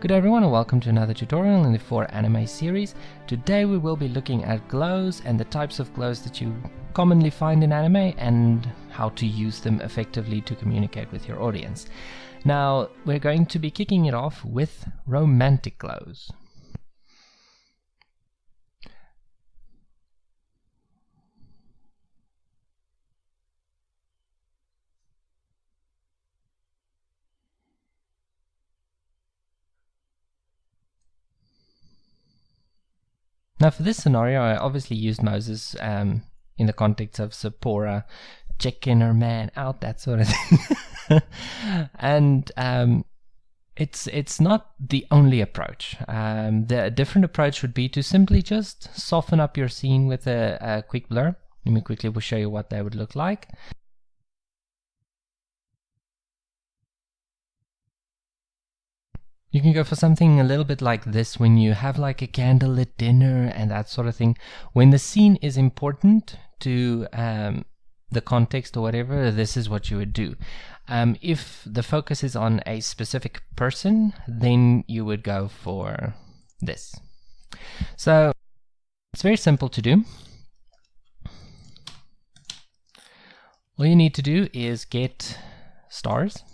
Good day everyone, and welcome to another tutorial in the 4 anime series. Today we will be looking at glows and the types of glows that you commonly find in anime and how to use them effectively to communicate with your audience. Now we're going to be kicking it off with romantic glows. Now for this scenario I obviously used Moses in the context of Sephora checking her man out, that sort of thing. And it's not the only approach. The different approach would be to simply just soften up your scene with a quick blur. Let me quickly show you what that would look like. You can go for something a little bit like this when you have like a candlelit dinner and that sort of thing. When the scene is important to the context or whatever, this is what you would do. If the focus is on a specific person, then you would go for this. So it's very simple to do. All you need to do is get stars.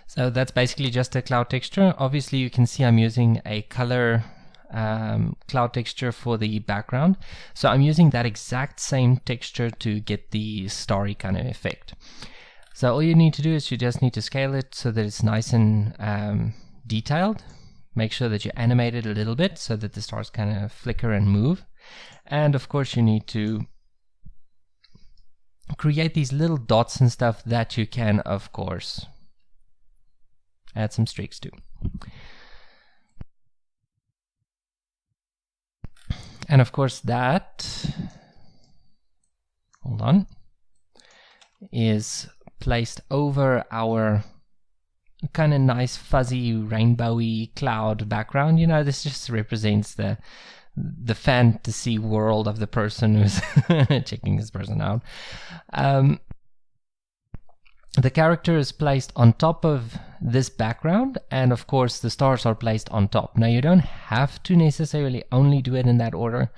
So that's basically just a cloud texture. Obviously you can see I'm using a color cloud texture for the background. So I'm using that exact same texture to get the starry kind of effect. So all you need to do is you just need to scale it so that it's nice and detailed. Make sure that you animate it a little bit so that the stars kind of flicker and move. And of course you need to create these little dots and stuff that you can, of course, add some streaks too. And of course that, hold on, is placed over our kind of nice fuzzy rainbowy cloud background. You know, this just represents the fantasy world of the person who's checking this person out. The character is placed on top of this background, and of course the stars are placed on top. Now you don't have to necessarily only do it in that order.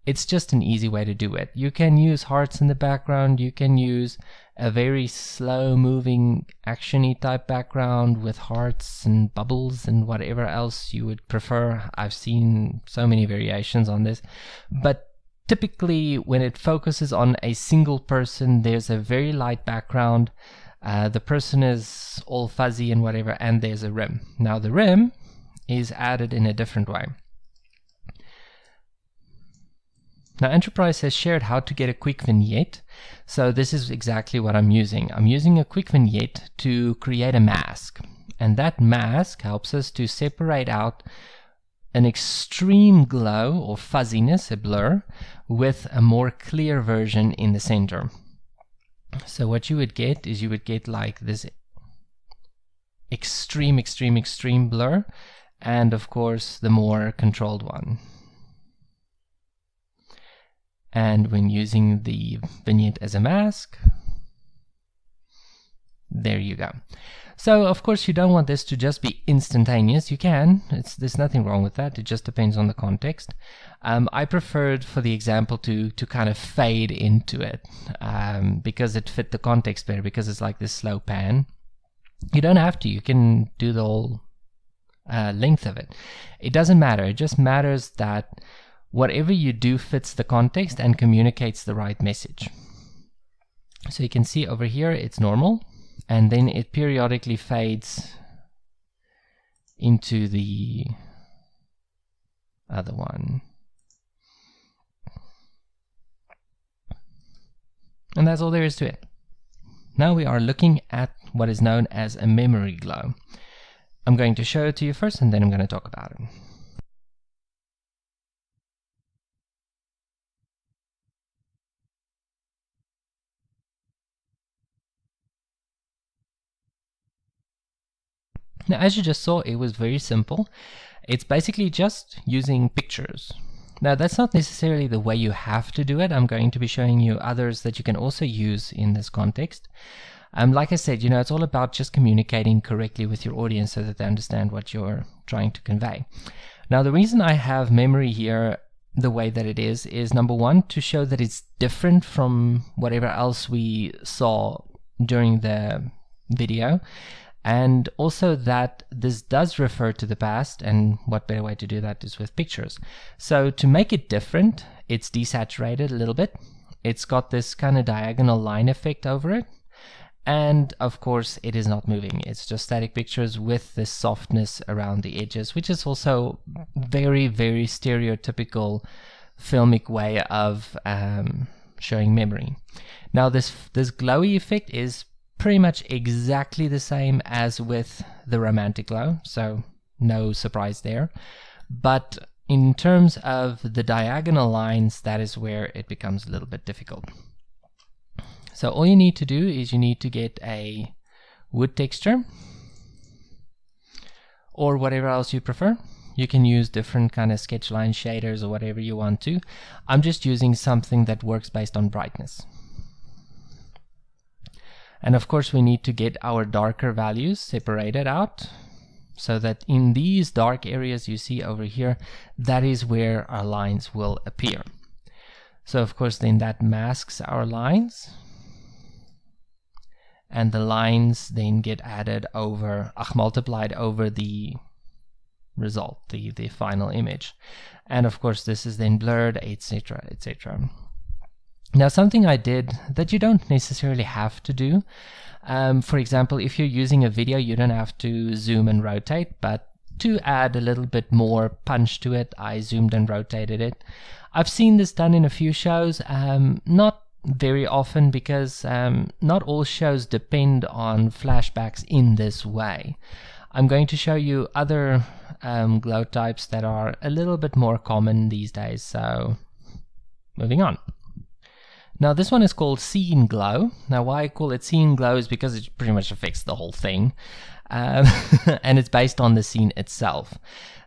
It's just an easy way to do it. You can use hearts in the background, you can use a very slow moving actiony type background with hearts and bubbles and whatever else you would prefer. I've seen so many variations on this, but typically when it focuses on a single person, there's a very light background. The person is all fuzzy and whatever, and there's a rim. Now the rim is added in a different way. Now Enterprise has shared how to get a quick vignette, so this is exactly what I'm using. I'm using a quick vignette to create a mask, and that mask helps us to separate out an extreme glow or fuzziness, a blur, with a more clear version in the center. So what you would get is you would get like this extreme blur, and of course the more controlled one. And when using the vignette as a mask, there you go. So of course you don't want this to just be instantaneous. You can, there's nothing wrong with that, it just depends on the context. I preferred for the example to kind of fade into it because it fit the context better, because it's like this slow pan. You don't have to, you can do the whole length of it. It doesn't matter, it just matters that whatever you do fits the context and communicates the right message. So you can see over here it's normal, and then it periodically fades into the other one. And that's all there is to it. Now we are looking at what is known as a memory glow. I'm going to show it to you first, and then I'm going to talk about it. Now, as you just saw, it was very simple. It's basically just using pictures. Now, that's not necessarily the way you have to do it. I'm going to be showing you others that you can also use in this context. Like I said, it's all about just communicating correctly with your audience so that they understand what you're trying to convey. Now, the reason I have memory here the way that it is number one, to show that it's different from whatever else we saw during the video, and also that this does refer to the past, and what better way to do that is with pictures. So to make it different, it's desaturated a little bit. It's got this kind of diagonal line effect over it, and of course it is not moving. It's just static pictures with this softness around the edges, which is also very, very stereotypical filmic way of showing memory. Now this glowy effect is pretty much exactly the same as with the romantic glow, so no surprise there. But in terms of the diagonal lines, that is where it becomes a little bit difficult. So all you need to do is you need to get a wood texture or whatever else you prefer. You can use different kind of sketch line shaders or whatever you want to. I'm just using something that works based on brightness. And of course we need to get our darker values separated out so that in these dark areas you see over here, that is where our lines will appear. So of course then that masks our lines, and the lines then get added over, multiplied over the result, the final image. And of course this is then blurred, etc., etc. Now something I did that you don't necessarily have to do, for example, if you're using a video, you don't have to zoom and rotate, but to add a little bit more punch to it, I zoomed and rotated it. I've seen this done in a few shows, not very often, because not all shows depend on flashbacks in this way. I'm going to show you other glow types that are a little bit more common these days, so moving on. Now this one is called scene glow. Now why I call it scene glow is because it pretty much affects the whole thing, and it's based on the scene itself.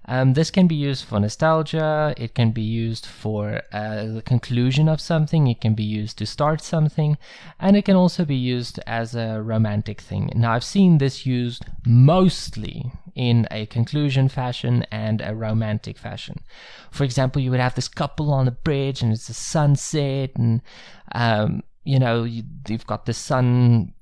This can be used for nostalgia, it can be used for the conclusion of something, it can be used to start something, and it can also be used as a romantic thing. Now I've seen this used mostly in a conclusion fashion and a romantic fashion. For example, you would have this couple on the bridge and it's a sunset, and you've got the sun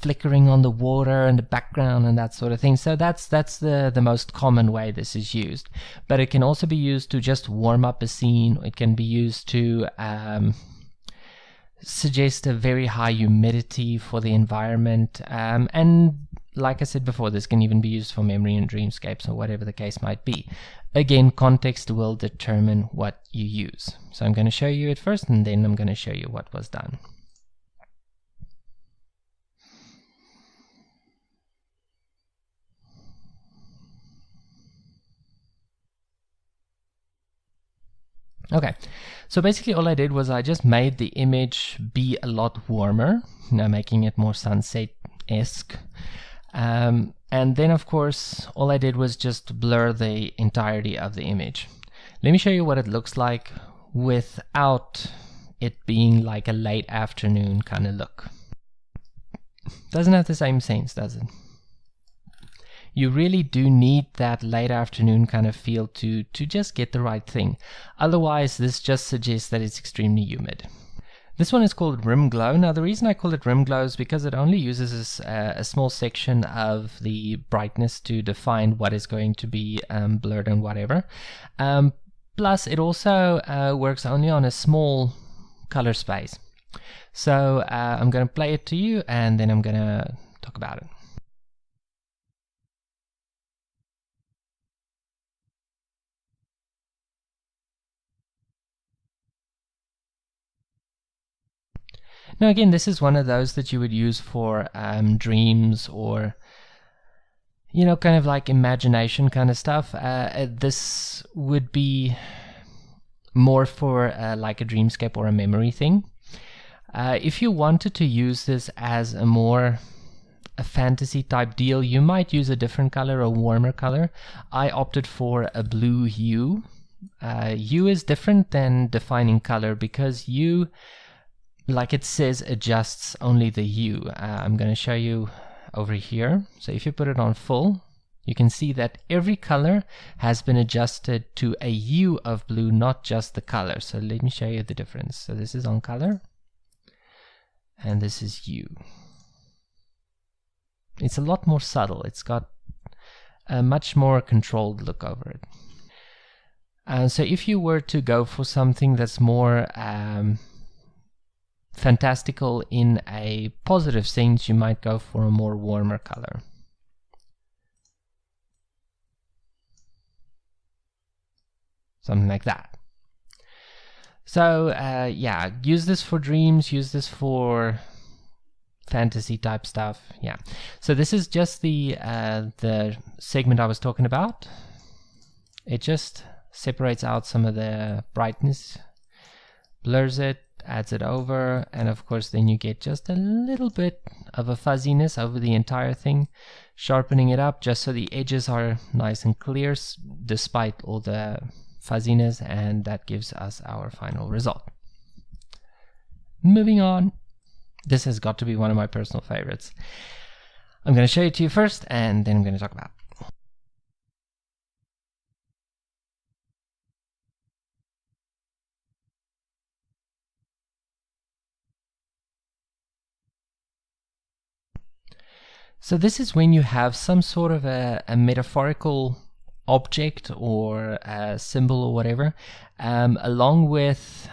flickering on the water in the background and that sort of thing. So that's the most common way this is used. But it can also be used to just warm up a scene. It can be used to suggest a very high humidity for the environment, and like I said before, this can even be used for memory and dreamscapes or whatever the case might be. Again, context will determine what you use. So I'm going to show you it first, and then I'm going to show you what was done. Okay, so basically all I did was I just made the image be a lot warmer, making it more sunset-esque. And then of course all I did was just blur the entirety of the image. Let me show you what it looks like without it being like a late afternoon kind of look. Doesn't have the same sense, does it? You really do need that late afternoon kind of feel to just get the right thing. Otherwise, this just suggests that it's extremely humid. This one is called rim glow. Now, the reason I call it rim glow is because it only uses a small section of the brightness to define what is going to be blurred and whatever. Plus, it also works only on a small color space. So I'm going to play it to you, and then I'm going to talk about it. Now again, this is one of those that you would use for dreams or, kind of like imagination kind of stuff. This would be more for like a dreamscape or a memory thing. If you wanted to use this as a fantasy type deal, you might use a different color, a warmer color. I opted for a blue hue. Hue is different than defining color, because hue like it says, adjusts only the hue. I'm going to show you over here. So if you put it on full, you can see that every color has been adjusted to a hue of blue, not just the color. So let me show you the difference. So this is on color, and this is hue. It's a lot more subtle. It's got a much more controlled look over it. So if you were to go for something that's more fantastical in a positive sense, you might go for a more warmer color. Something like that. So yeah, use this for dreams, use this for fantasy type stuff. Yeah. So this is just the segment I was talking about. It just separates out some of the brightness, blurs it, adds it over, and of course then you get just a little bit of a fuzziness over the entire thing, sharpening it up just so the edges are nice and clear despite all the fuzziness, and that gives us our final result. Moving on. This has got to be one of my personal favorites. I'm going to show it to you first, and then I'm going to talk about it. So this is when you have some sort of a metaphorical object or a symbol or whatever, along with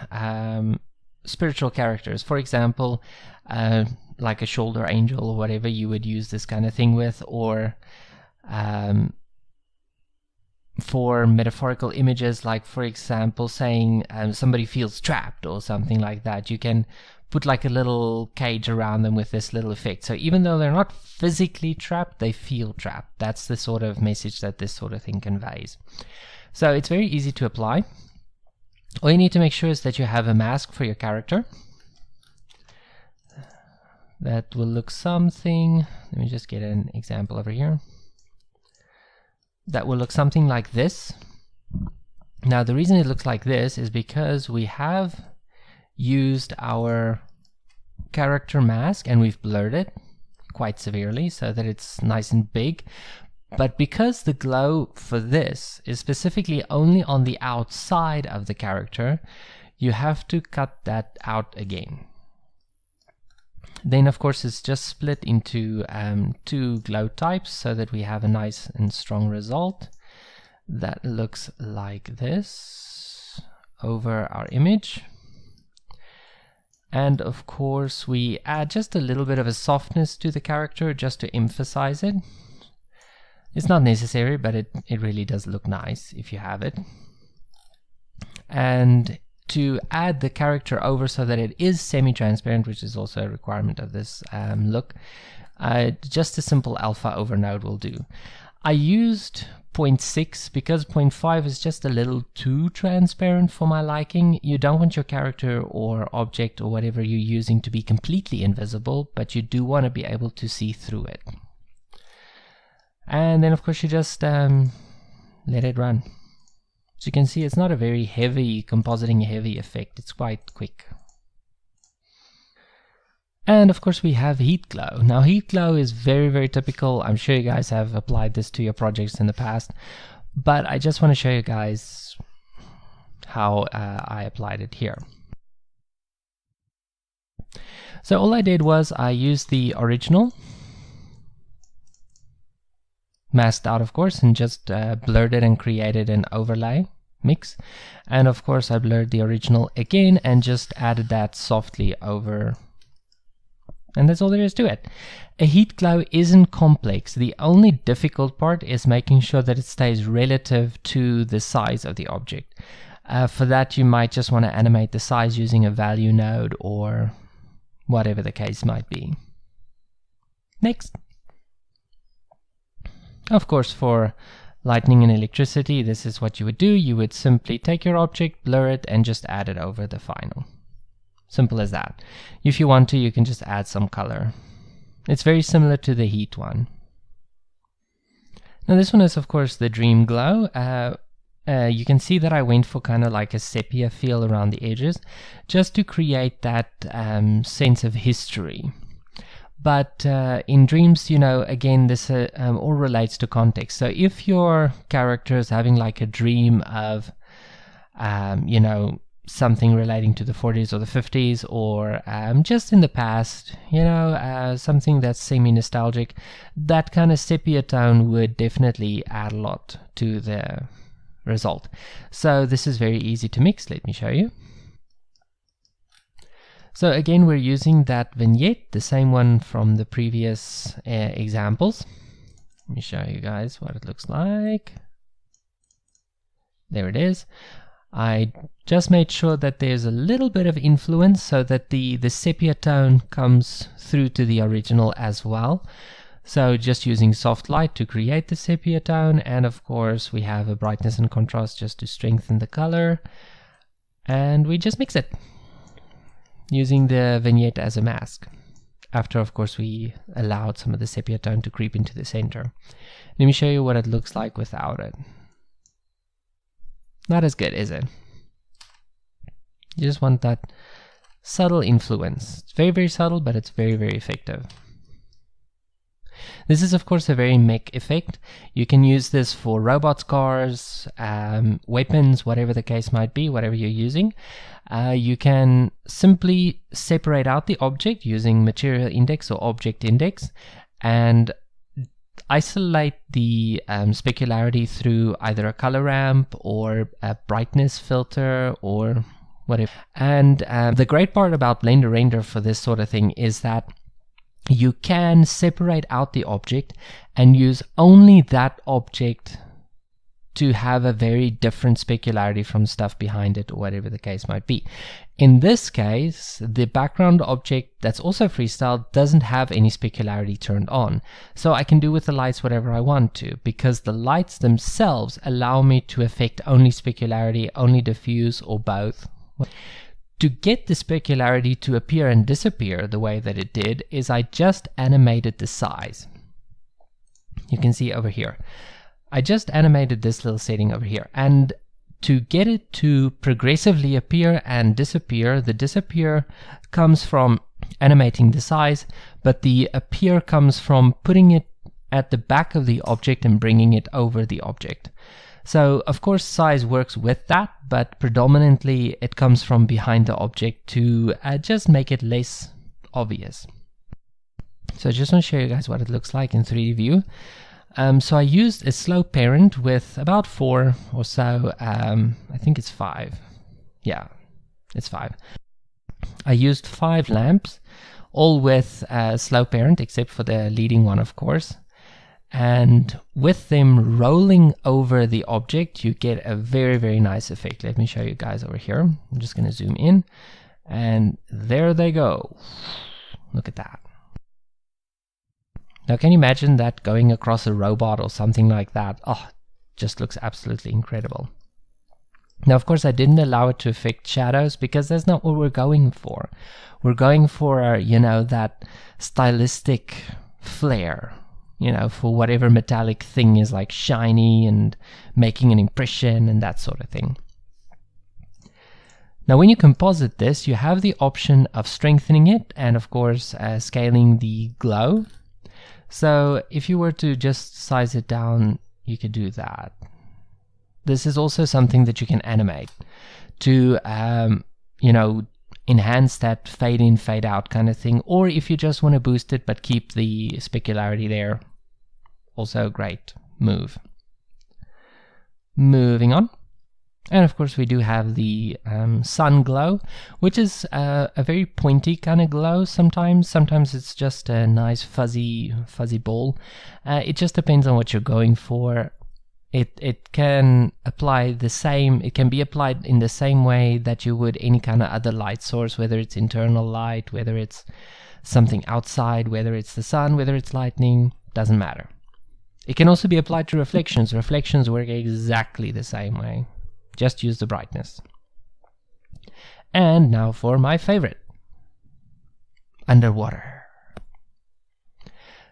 spiritual characters. For example, like a shoulder angel or whatever you would use this kind of thing with, or for metaphorical images, like for example saying somebody feels trapped or something like that, you can put like a little cage around them with this little effect. So even though they're not physically trapped, they feel trapped. That's the sort of message that this sort of thing conveys. So it's very easy to apply. All you need to make sure is that you have a mask for your character. That will look something, let me just get an example over here. That will look something like this. Now the reason it looks like this is because we have used our character mask and we've blurred it quite severely so that it's nice and big. But because the glow for this is specifically only on the outside of the character, you have to cut that out again. Then of course it's just split into two glow types so that we have a nice and strong result that looks like this over our image. And of course we add just a little bit of a softness to the character just to emphasize it. It's not necessary, but it really does look nice if you have it. And to add the character over so that it is semi-transparent, which is also a requirement of this look, just a simple alpha over node will do. I used 0.6 because 0.5 is just a little too transparent for my liking. You don't want your character or object or whatever you're using to be completely invisible, but you do want to be able to see through it. And then of course you just let it run. As you can see, it's not a very heavy, compositing heavy effect. It's quite quick. And of course we have heat glow. Now heat glow is very, very typical. I'm sure you guys have applied this to your projects in the past, but I just want to show you guys how I applied it here. So all I did was I used the original, masked out of course, and just blurred it and created an overlay mix. And of course I blurred the original again and just added that softly over. And that's all there is to it. A heat glow isn't complex. The only difficult part is making sure that it stays relative to the size of the object. For that you might just want to animate the size using a value node or whatever the case might be. Next. Of course, for lightning and electricity, this is what you would do. You would simply take your object, blur it, and just add it over the final. Simple as that. If you want to, you can just add some color. It's very similar to the heat one. Now this one is of course the dream glow. you can see that I went for kind of like a sepia feel around the edges, just to create that sense of history. But in dreams, you know, again, this all relates to context. So if your character is having like a dream of, you know, something relating to the 40s or the 50s, or just in the past, you know, something that's semi-nostalgic, that kind of sepia tone would definitely add a lot to the result. So this is very easy to mix. Let me show you. So again, we're using that vignette, the same one from the previous examples. Let me show you guys what it looks like. There it is. I just made sure that there's a little bit of influence so that the sepia tone comes through to the original as well. So just using soft light to create the sepia tone, and of course we have a brightness and contrast just to strengthen the color, and we just mix it using the vignette as a mask. After, of course, we allowed some of the sepia tone to creep into the center. Let me show you what it looks like without it. Not as good, is it? You just want that subtle influence. It's very, very subtle, but it's very, very effective. This is, of course, a very mech effect. You can use this for robots, cars, weapons, whatever the case might be, whatever you're using. You can simply separate out the object using material index or object index and isolate the specularity through either a color ramp or a brightness filter or whatever. And the great part about Blender Render for this sort of thing is that you can separate out the object and use only that object to have a very different specularity from stuff behind it, or whatever the case might be. In this case, the background object that's also freestyle doesn't have any specularity turned on. So I can do with the lights whatever I want to, because the lights themselves allow me to affect only specularity, only diffuse, or both. To get the specularity to appear and disappear the way that it did is I just animated the size. You can see over here. I just animated this little setting over here, and to get it to progressively appear and disappear, the disappear comes from animating the size, but the appear comes from putting it at the back of the object and bringing it over the object. So of course size works with that, but predominantly it comes from behind the object to just make it less obvious. So I just want to show you guys what it looks like in 3D view. So I used a slow parent with about 4 or so, I think it's 5. Yeah, it's 5. I used 5 lamps, all with a slow parent, except for the leading one, of course. And with them rolling over the object, you get a very, very nice effect. Let me show you guys over here. I'm just going to zoom in, and there they go. Look at that. Now, can you imagine that going across a robot or something like that? Oh, just looks absolutely incredible. Now, of course, I didn't allow it to affect shadows because that's not what we're going for. We're going for, you know, that stylistic flair, you know, for whatever metallic thing is like shiny and making an impression and that sort of thing. Now, when you composite this, you have the option of strengthening it and, of course, scaling the glow. So if you were to just size it down, you could do that. This is also something that you can animate to, you know, enhance that fade in, fade out kind of thing. Or if you just want to boost it but keep the specularity there, also a great move. Moving on. And of course we do have the sun glow, which is a very pointy kind of glow sometimes. Sometimes it's just a nice fuzzy ball. It just depends on what you're going for. It can apply the same, it can be applied in the same way that you would any kind of other light source, whether it's internal light, whether it's something outside, whether it's the sun, whether it's lightning, doesn't matter. It can also be applied to reflections. Reflections work exactly the same way. Just use the brightness. And now for my favorite, underwater.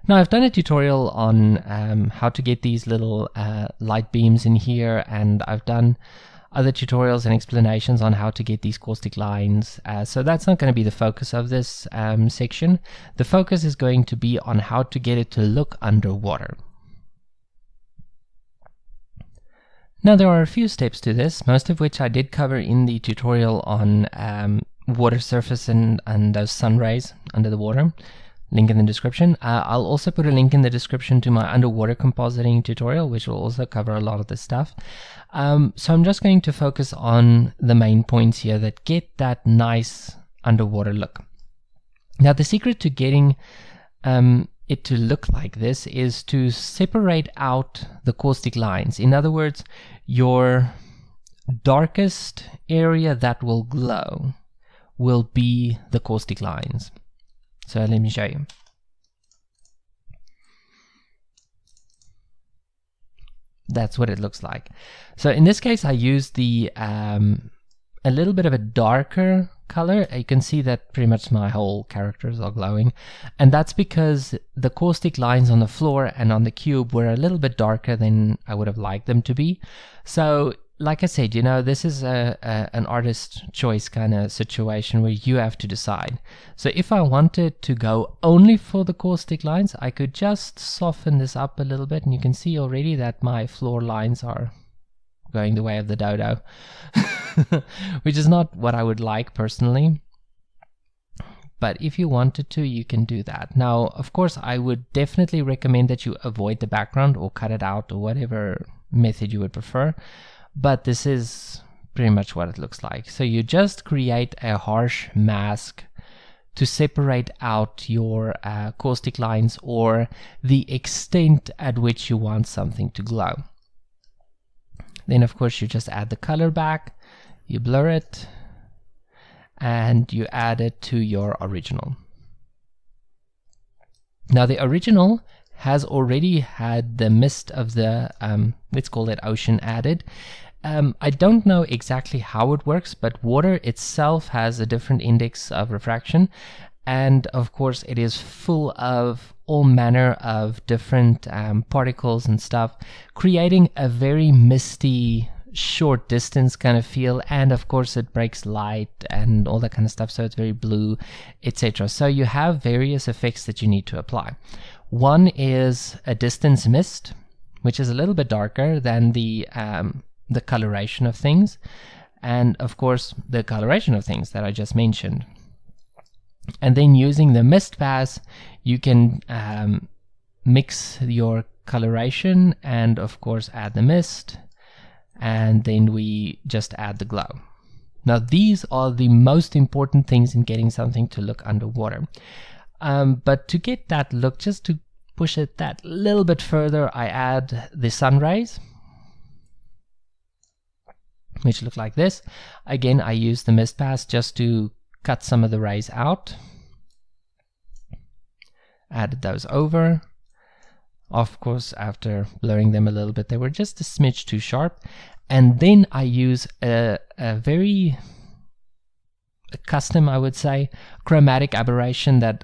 Now I've done a tutorial on how to get these little light beams in here, and I've done other tutorials and explanations on how to get these caustic lines. So that's not going to be the focus of this section. The focus is going to be on how to get it to look underwater. Now there are a few steps to this, most of which I did cover in the tutorial on water surface and those sun rays under the water. Link in the description. I'll also put a link in the description to my underwater compositing tutorial, which will also cover a lot of this stuff. So I'm just going to focus on the main points here that get that nice underwater look. Now the secret to getting it to look like this is to separate out the caustic lines. In other words, your darkest area that will glow will be the caustic lines. So let me show you. That's what it looks like. So in this case I used the a little bit of a darker color. You can see that pretty much my whole characters are glowing, and that's because the caustic lines on the floor and on the cube were a little bit darker than I would have liked them to be. So like I said, you know, this is an artist choice kind of situation where you have to decide. So if I wanted to go only for the caustic lines, I could just soften this up a little bit, and you can see already that my floor lines are going the way of the dodo, which is not what I would like personally. But if you wanted to, you can do that. Now, of course, I would definitely recommend that you avoid the background or cut it out or whatever method you would prefer. But this is pretty much what it looks like. So you just create a harsh mask to separate out your caustic lines or the extent at which you want something to glow. Then of course you just add the color back, you blur it, and you add it to your original. Now the original has already had the mist of the, let's call it ocean, added. I don't know exactly how it works, but water itself has a different index of refraction, and of course it is full of all manner of different particles and stuff, creating a very misty, short distance kind of feel. And of course it breaks light and all that kind of stuff, so it's very blue, etc. So you have various effects that you need to apply. One is a distance mist, which is a little bit darker than the coloration of things, and of course the coloration of things that I just mentioned. And then using the mist pass, you can mix your coloration and of course add the mist, and then we just add the glow. Now these are the most important things in getting something to look underwater. But to get that look, just to push it that little bit further, I add the sun rays, which look like this. Again, I use the mist pass just to cut some of the rays out. Added those over. Of course, after blurring them a little bit, they were just a smidge too sharp. And then I use a very custom, I would say, chromatic aberration that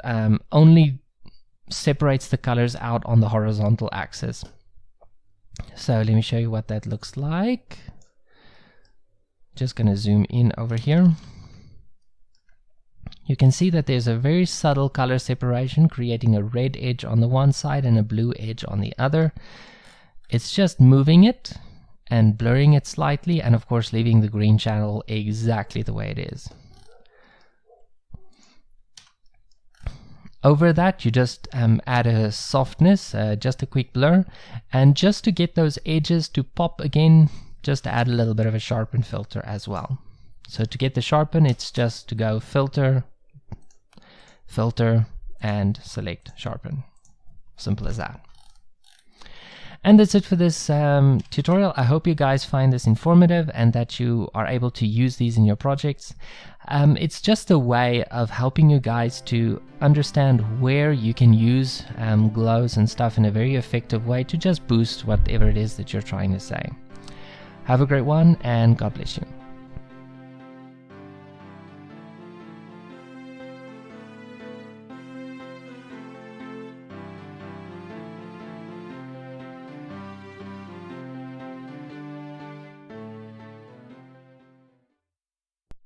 only separates the colors out on the horizontal axis. So let me show you what that looks like. Just going to zoom in over here. You can see that there's a very subtle color separation, creating a red edge on the one side and a blue edge on the other. It's just moving it and blurring it slightly, and of course leaving the green channel exactly the way it is. Over that you just add a softness, just a quick blur, and just to get those edges to pop again, just add a little bit of a sharpen filter as well. So to get the sharpen, it's just to go filter, filter, and select sharpen. Simple as that. And that's it for this tutorial. I hope you guys find this informative and that you are able to use these in your projects. It's just a way of helping you guys to understand where you can use glows and stuff in a very effective way to just boost whatever it is that you're trying to say. Have a great one, and God bless you.